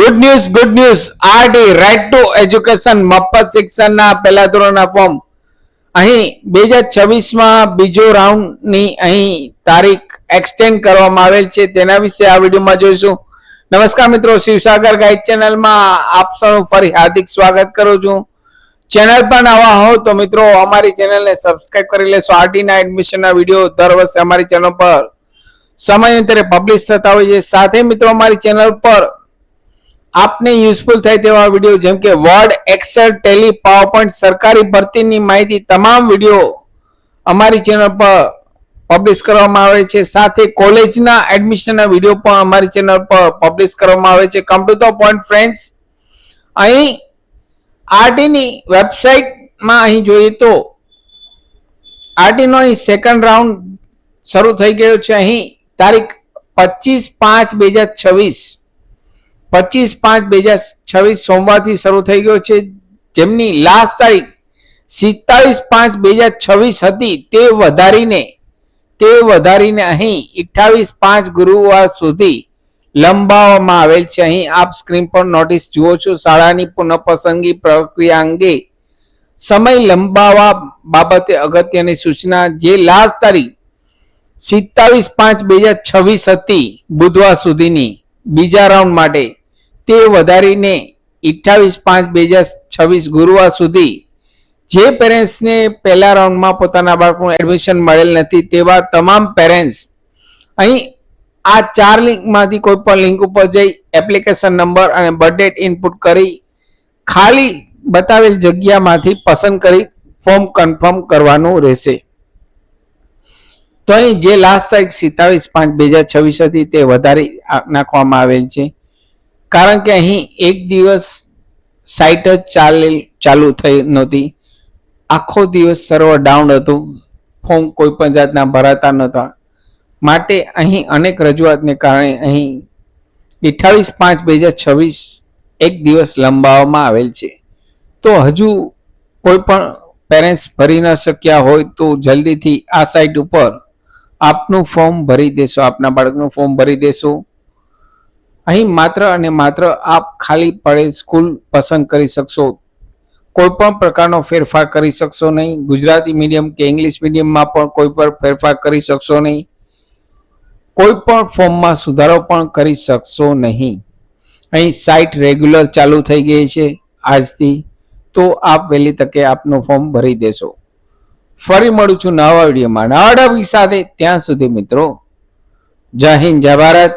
Good news RT right to education મફત શિક્ષણના પહેલા ધોરણના ફોર્મ અહીં 2026માં બીજો રાઉન્ડની અહીં તારીખ એક્સટેન્ડ કરવામાં આવેલ છે. તેના વિશે આ વિડીયોમાં જોઈશું. નમસ્કાર મિત્રો, શિવસાગર ગાઈડ ચેનલમાં આપ સૌનું ફરી હાર્દિક સ્વાગત કરું છું. ચેનલ પર નવા હો તો મિત્રો અમારી ચેનલને સબસ્ક્રાઇબ કરી લેશો. આરટીના એડમિશનના વિડીયો દર વર્ષે અમારી ચેનલ પર સમયાંતરે પબ્લિશ થતા હોય છે. સાથે મિત્રો અમારી ચેનલ પર આપને યુઝફુલ થાય તેવા વિડીયો જેમ કે વર્ડ, એક્સેલ, ટેલી, પાવરપોઈન્ટ, સરકારી ભરતીની માહિતી તમામ વિડીયો અમારી ચેનલ પર પબ્લિશ કરવામાં આવે છે. સાથે કોલેજના એડમિશનના વિડીયો પણ અમારી ચેનલ પર પબ્લિશ કરવામાં આવે છે. Come to the point friends, અહીં આરટીની વેબસાઇટમાં અહીં જોઈએ તો આરટીનો અહીં સેકન્ડ રાઉન્ડ શરૂ થઈ ગયો છે. અહીં તારીખ 25/5/2026 સોમવારથી શરૂ થઈ ગયો છે. જેમની લાસ્ટ તારીખ 27/5/2026 હતી તે વધારીને અહીં 28/5 ગુરુવાર સુધી લંબાવવામાં આવેલ છે. અહીં આપ સ્ક્રીન પર નોટિસ જુઓ છો. શાળાની પુનઃપસંદગી પ્રક્રિયા અંગે સમય લંબાવવા બાબતે અગત્યની સૂચના. જે લાસ્ટ તારીખ 27/5/2026 હતી બુધવાર સુધીની બીજા રાઉન્ડ માટે, તે વધારીને 28/5/2026 ગુરુવાર સુધી જે પેરેન્ટ્સને પહેલા રાઉન્ડમાં પોતાના બાળકોનું એડમિશન મળેલ નથી તેવા તમામ પેરેન્ટ્સ અહીં આ 4 લિંકમાંથી કોઈ પણ લિંક ઉપર જઈ એપ્લિકેશન નંબર અને બર્થ ડેટ ઇનપુટ કરી ખાલી બતાવેલ જગ્યામાંથી પસંદ કરી ફોર્મ કન્ફર્મ કરવાનું રહેશે. તો અહીં જે લાસ્ટ તારીખ 27/5/2026 હતી તે વધારી નાખવામાં આવેલ છે. કારણ કે અહીં એક દિવસ સાઇટ જ ચાલુ થઈ નહોતી. આખો દિવસ સર્વર ડાઉન હતું. ફોર્મ કોઈ પણ જાતના ભરાતા નહોતા. માટે અહીં અનેક રજૂઆતને કારણે અહીં 28/5/2026 એક દિવસ લંબાવવામાં આવેલ છે. તો હજુ કોઈ પણ પેરેન્ટ્સ ભરી ન શક્યા હોય તો જલ્દીથી આ સાઇટ ઉપર આપનું ફોર્મ ભરી દેશો, આપના બાળકનું ફોર્મ ભરી દેશો. અહીં માત્ર અને માત્ર આપ ખાલી પડે સ્કૂલ પસંદ કરી શકશો. કોઈ પણ પ્રકારનો ફેરફાર કરી શકશો નહીં. ગુજરાતી મીડિયમ કે ઇંગ્લિશ મીડિયમમાં પણ કોઈ પણ ફેરફાર કરી શકશો નહીં. કોઈ પણ ફોર્મમાં સુધારો પણ કરી શકશો નહીં. અહીં સાઇટ રેગ્યુલર ચાલુ થઈ ગઈ છે આજથી. તો આપ વહેલી તકે આપનું ફોર્મ ભરી દેશો. ફરી મળું છું નવા વિડીયોમાં નવા ટોપિક સાથે. ત્યાં સુધી મિત્રો જય હિન્દ, જય ભારત.